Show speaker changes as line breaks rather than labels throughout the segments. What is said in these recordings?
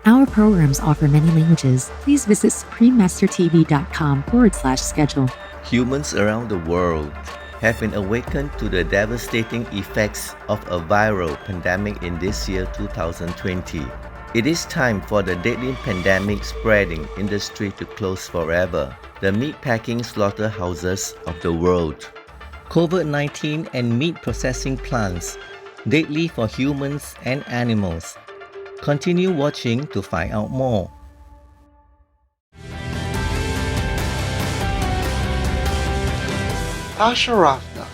Our programs offer many languages. Please visit suprememastertv.com/schedule.
Humans around the world have been awakened to the devastating effects of a viral pandemic in this year 2020. It is time for the deadly pandemic spreading industry to close forever, the meatpacking slaughterhouses of the world. COVID-19 and meat processing plants, deadly for humans and animals. Continue watching to find out more.
Tasharafna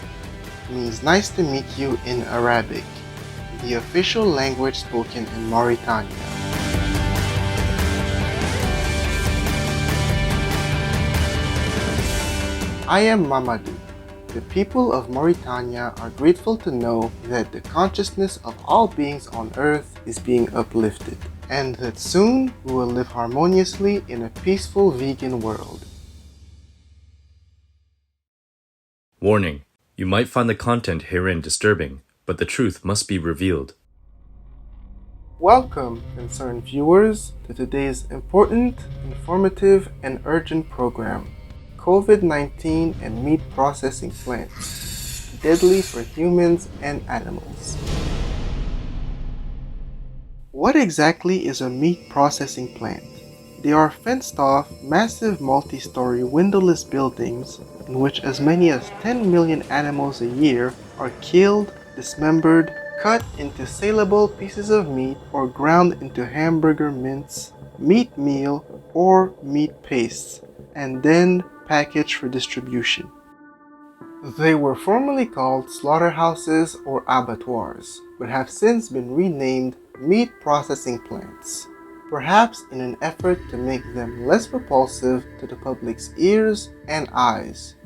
means nice to meet you in Arabic, the official language spoken in Mauritania. I am Mamadou. The people of Mauritania are grateful to know that the consciousness of all beings on earth is being uplifted, and that soon we will live harmoniously in a peaceful vegan world.
Warning: you might find the content herein disturbing, but the truth must be revealed.
Welcome, concerned viewers, to today's important, informative, and urgent program, COVID-19 and meat processing plants, deadly for humans and animals. What exactly is a meat processing plant? They are fenced-off, massive multi-story windowless buildings in which as many as 10 million animals a year are killed, dismembered, cut into saleable pieces of meat, or ground into hamburger mince, meat meal, or meat pastes, and then packaged for distribution. They were formerly called slaughterhouses or abattoirs, but have since been renamed meat processing plants, perhaps in an effort to make them less repulsive to the public's ears and eyes.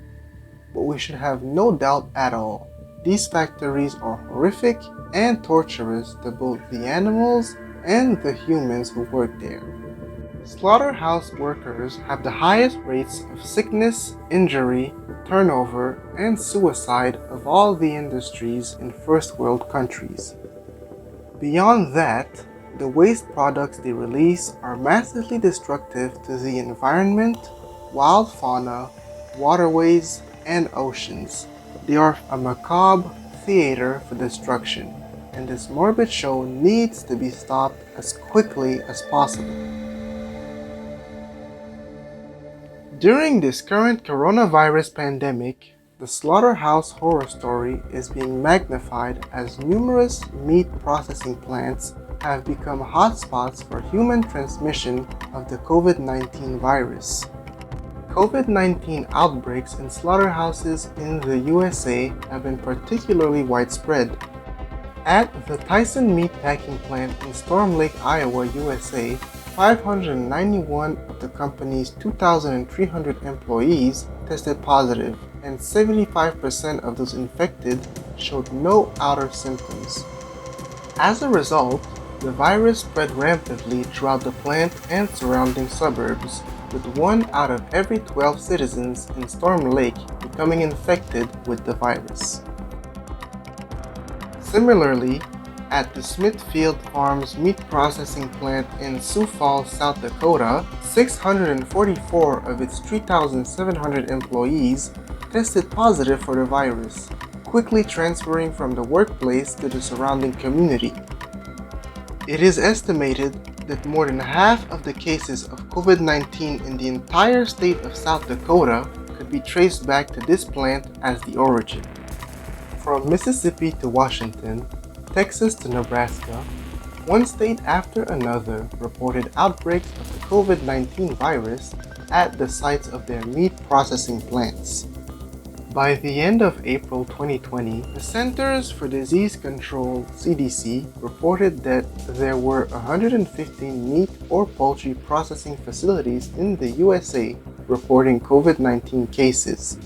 But we should have no doubt at all, these factories are horrific and torturous to both the animals and the humans who work there. Slaughterhouse workers have the highest rates of sickness, injury, turnover, and suicide of all the industries in first world countries. Beyond that, the waste products they release are massively destructive to the environment, wild fauna, waterways, and oceans. They are a macabre theater for destruction, and this morbid show needs to be stopped as quickly as possible. During this current coronavirus pandemic, the slaughterhouse horror story is being magnified as numerous meat processing plants have become hotspots for human transmission of the COVID-19 virus. COVID-19 outbreaks in slaughterhouses in the USA have been particularly widespread. At the Tyson Meatpacking Plant in Storm Lake, Iowa, USA, 591 of the company's 2,300 employees tested positive, and 75% of those infected showed no outer symptoms. As a result, the virus spread rampantly throughout the plant and surrounding suburbs, with 1 out of every 12 citizens in Storm Lake becoming infected with the virus. Similarly, at the Smithfield Farms meat processing plant in Sioux Falls, South Dakota, 644 of its 3,700 employees tested positive for the virus, quickly transferring from the workplace to the surrounding community. It is estimated that more than half of the cases of COVID-19 in the entire state of South Dakota could be traced back to this plant as the origin. From Mississippi to Washington, Texas to Nebraska, one state after another reported outbreaks of the COVID-19 virus at the sites of their meat processing plants. By the end of April 2020, the Centers for Disease Control (CDC) reported that there were 115 meat or poultry processing facilities in the USA reporting COVID-19 cases.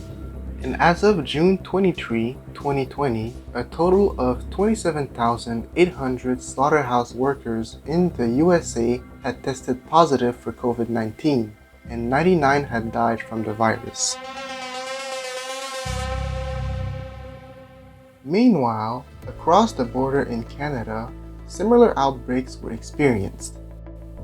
And as of June 23, 2020, a total of 27,800 slaughterhouse workers in the USA had tested positive for COVID-19, and 99 had died from the virus. Meanwhile, across the border in Canada, similar outbreaks were experienced.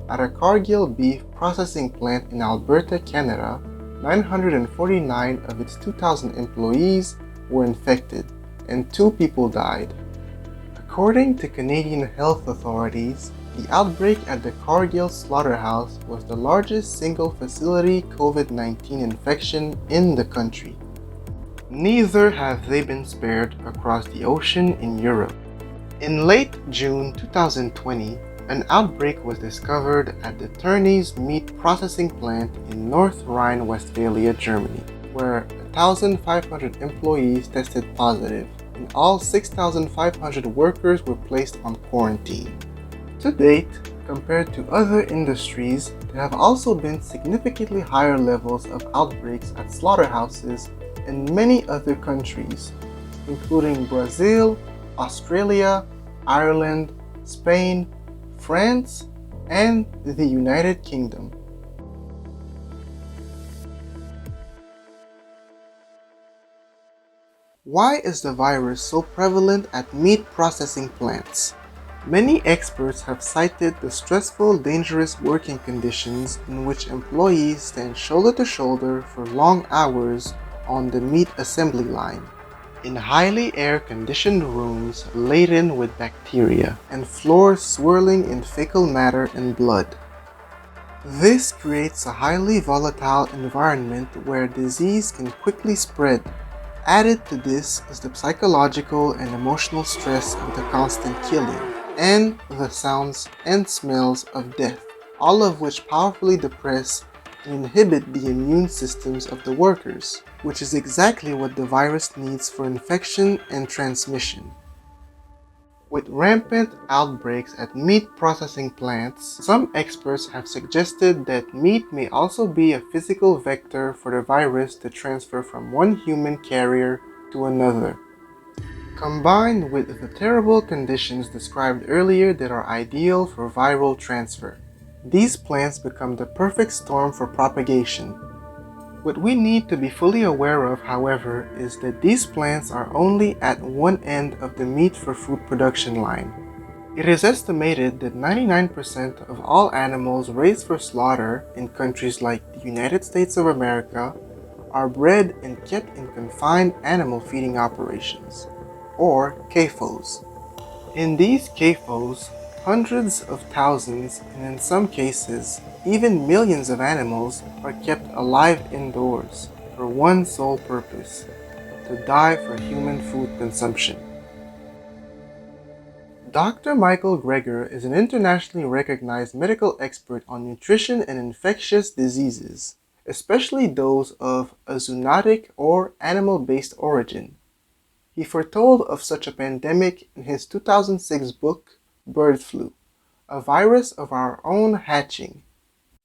At a Cargill beef processing plant in Alberta, Canada, 949 of its 2,000 employees were infected, and 2 people died. According to Canadian health authorities, the outbreak at the Cargill slaughterhouse was the largest single facility COVID-19 infection in the country. Neither have they been spared across the ocean in Europe. In late June 2020, an outbreak was discovered at the Tönnies meat processing plant in North Rhine-Westphalia, Germany, where 1,500 employees tested positive, and all 6,500 workers were placed on quarantine. To date, compared to other industries, there have also been significantly higher levels of outbreaks at slaughterhouses in many other countries, including Brazil, Australia, Ireland, Spain, France, and the United Kingdom. Why is the virus so prevalent at meat processing plants? Many experts have cited the stressful, dangerous working conditions in which employees stand shoulder to shoulder for long hours on the meat assembly line, in highly air-conditioned rooms laden with bacteria, and floors swirling in fecal matter and blood. This creates a highly volatile environment where disease can quickly spread. Added to this is the psychological and emotional stress of the constant killing, and the sounds and smells of death, all of which powerfully depress and inhibit the immune systems of the workers, which is exactly what the virus needs for infection and transmission. With rampant outbreaks at meat processing plants, some experts have suggested that meat may also be a physical vector for the virus to transfer from one human carrier to another. Combined with the terrible conditions described earlier that are ideal for viral transfer, these plants become the perfect storm for propagation. What we need to be fully aware of, however, is that these plants are only at one end of the meat for food production line. It is estimated that 99% of all animals raised for slaughter in countries like the United States of America are bred and kept in confined animal feeding operations, or CAFOs. In these CAFOs, hundreds of thousands, and in some cases, even millions of animals are kept alive indoors for one sole purpose: to die for human food consumption. Dr. Michael Greger is an internationally recognized medical expert on nutrition and infectious diseases, especially those of a zoonotic or animal-based origin. He foretold of such a pandemic in his 2006 book, Bird Flu, a virus of our own hatching.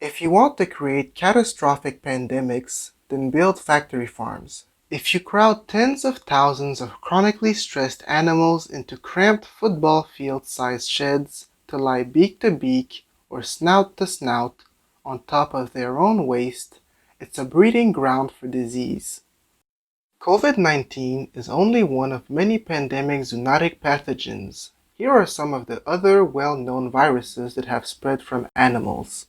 If you want to create catastrophic pandemics, then build factory farms. If you crowd tens of thousands of chronically stressed animals into cramped football field-sized sheds to lie beak to beak or snout to snout on top of their own waste, it's a breeding ground for disease. COVID-19 is only one of many pandemic zoonotic pathogens. Here are some of the other well-known viruses that have spread from animals.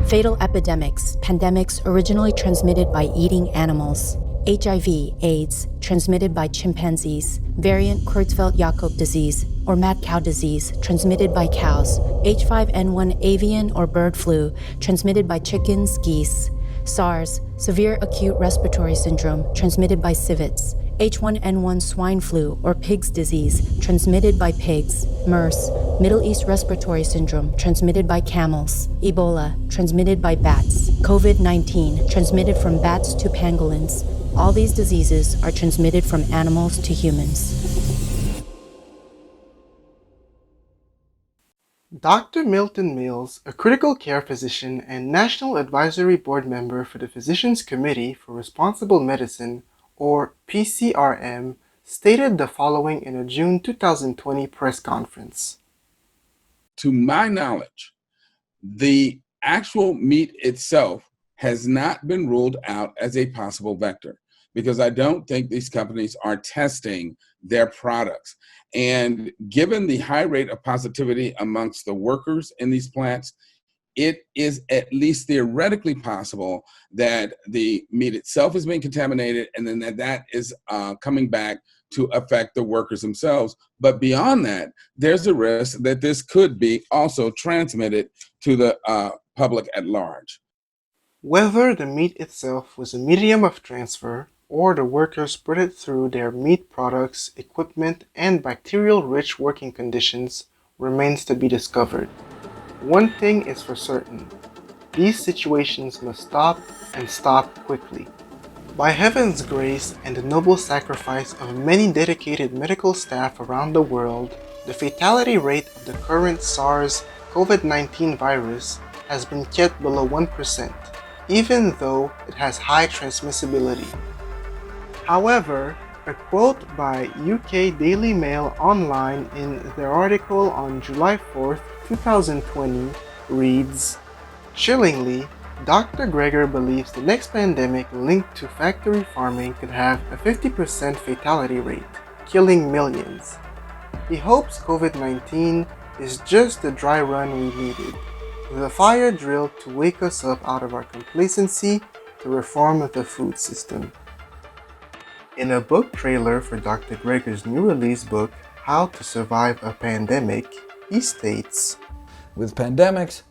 Fatal epidemics, pandemics originally transmitted by eating animals. HIV, AIDS, transmitted by chimpanzees. Variant Creutzfeldt-Jakob disease, or mad cow disease, transmitted by cows. H5N1 avian or bird flu, transmitted by chickens, geese. SARS, severe acute respiratory syndrome, transmitted by civets. H1N1 swine flu or pig's disease, transmitted by pigs. MERS, Middle East respiratory syndrome, transmitted by camels. Ebola, transmitted by bats. COVID-19, transmitted from bats to pangolins. All these diseases are transmitted from animals to humans.
Dr. Milton Mills, a critical care physician and National Advisory Board member for the Physicians Committee for Responsible Medicine, or PCRM, stated the following in a June 2020 press conference.
To my knowledge, the actual meat itself has not been ruled out as a possible vector. because I don't think these companies are testing their products. And given the high rate of positivity amongst the workers in these plants, it is at least theoretically possible that the meat itself is being contaminated, and then that is coming back to affect the workers themselves. But beyond that, there's a risk that this could be also transmitted to the public at large.
Whether the meat itself was a medium of transfer or the workers spread it through their meat products, equipment, and bacterial-rich working conditions remains to be discovered. One thing is for certain, these situations must stop, and stop quickly. By heaven's grace and the noble sacrifice of many dedicated medical staff around the world, the fatality rate of the current SARS COVID-19 virus has been kept below 1%, even though it has high transmissibility. However, a quote by UK Daily Mail Online in their article on July 4th, 2020 reads, "Chillingly, Dr. Greger believes the next pandemic linked to factory farming could have a 50% fatality rate, killing millions. He hopes COVID-19 is just the dry run we needed, with a fire drill to wake us up out of our complacency to reform the food system." In a book trailer for Dr. Greger's new release book, How to Survive a Pandemic, he states,
"With pandemics,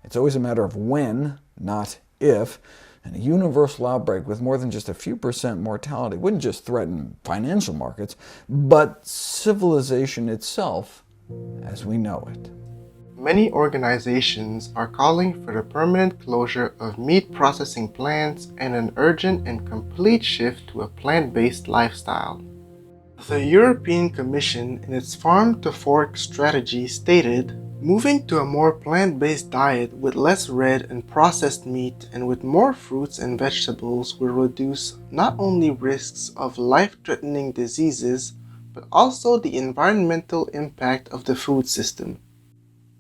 it's always a matter of when, not if, and a universal outbreak with more than just a few percent mortality wouldn't just threaten financial markets, but civilization itself as we know it."
Many organizations are calling for the permanent closure of meat processing plants and an urgent and complete shift to a plant-based lifestyle. The European Commission, in its Farm to Fork strategy, stated, "Moving to a more plant-based diet with less red and processed meat and with more fruits and vegetables will reduce not only risks of life-threatening diseases, but also the environmental impact of the food system."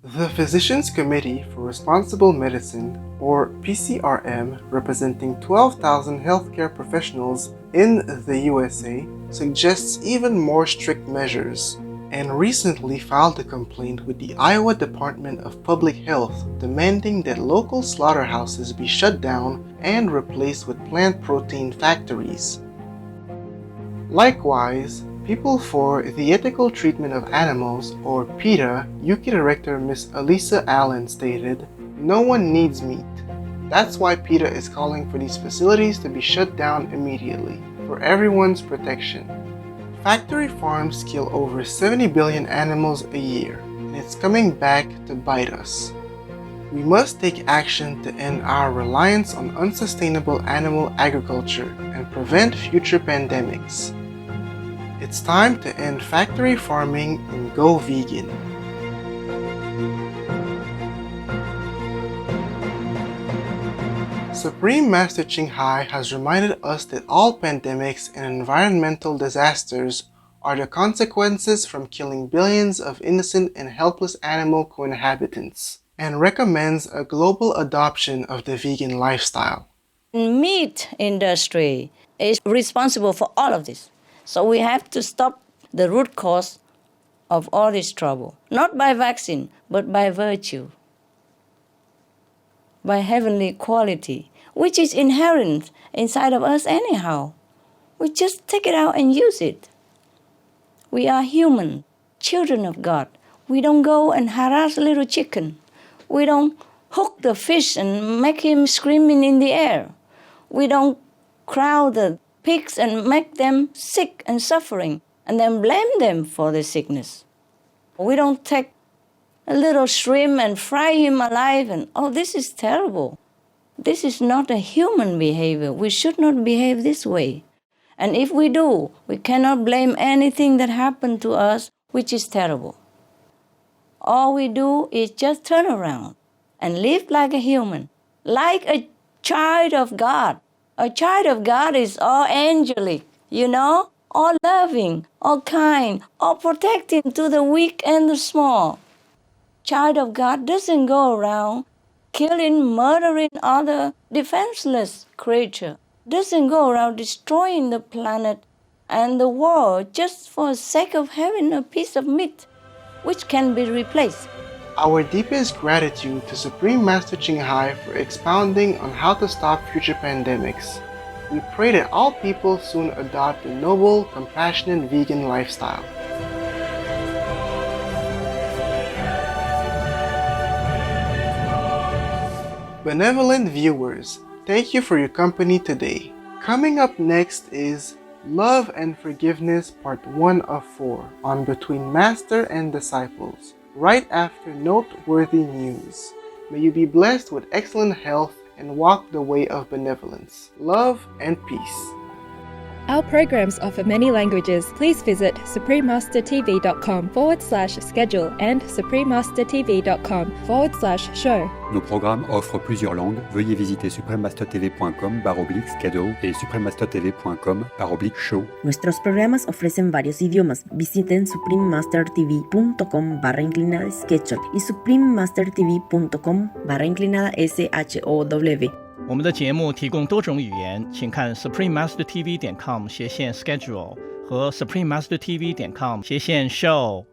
The Physicians Committee for Responsible Medicine, or PCRM, representing 12,000 healthcare professionals in the USA, suggests even more strict measures, and recently filed a complaint with the Iowa Department of Public Health demanding that local slaughterhouses be shut down and replaced with plant protein factories. Likewise, People for the Ethical Treatment of Animals, or PETA, UK Director Ms. Elisa Allen stated, "No one needs meat. That's why PETA is calling for these facilities to be shut down immediately, for everyone's protection. Factory farms kill over 70 billion animals a year, and it's coming back to bite us. We must take action to end our reliance on unsustainable animal agriculture and prevent future pandemics. It's time to end factory farming and go vegan." Supreme Master Ching Hai has reminded us that all pandemics and environmental disasters are the consequences from killing billions of innocent and helpless animal co-inhabitants, and recommends a global adoption of the vegan lifestyle.
Meat industry is responsible for all of this. So we have to stop the root cause of all this trouble, not by vaccine, but by virtue, by heavenly quality, which is inherent inside of us anyhow. We just take it out and use it. We are human, children of God. We don't go and harass a little chicken. We don't hook the fish and make him screaming in the air. We don't crowd the pigs and make them sick and suffering, and then blame them for the sickness. We don't take a little shrimp and fry him alive and, oh, this is terrible. This is not a human behavior. We should not behave this way. And if we do, we cannot blame anything that happened to us, which is terrible. All we do is just turn around and live like a human, like a child of God. A child of God is all angelic, all loving, all kind, all protecting to the weak and the small. Child of God doesn't go around killing, murdering other defenseless creatures. doesn't go around destroying the planet and the world just for the sake of having a piece of meat, which can be replaced.
Our deepest gratitude to Supreme Master Ching Hai for expounding on how to stop future pandemics. We pray that all people soon adopt the noble, compassionate vegan lifestyle. Benevolent viewers, thank you for your company today. Coming up next is Love and Forgiveness Part 1 of 4 on Between Master and Disciples, right after noteworthy news. May you be blessed with excellent health and walk the way of benevolence, love, and peace.
Our programs offer many languages. Please visit suprememastertv.com/schedule and suprememastertv.com/show.
Nos programmes offrent plusieurs langues. Veuillez visiter suprememastertv.com/schedule et suprememastertv.com/show.
Nuestros programas ofrecen varios idiomas. Visiten suprememastertv.com/schedule y suprememastertv.com/show.
我们的节目提供多种语言，请看 suprememastertv.com/schedule 和 suprememastertv.com/show。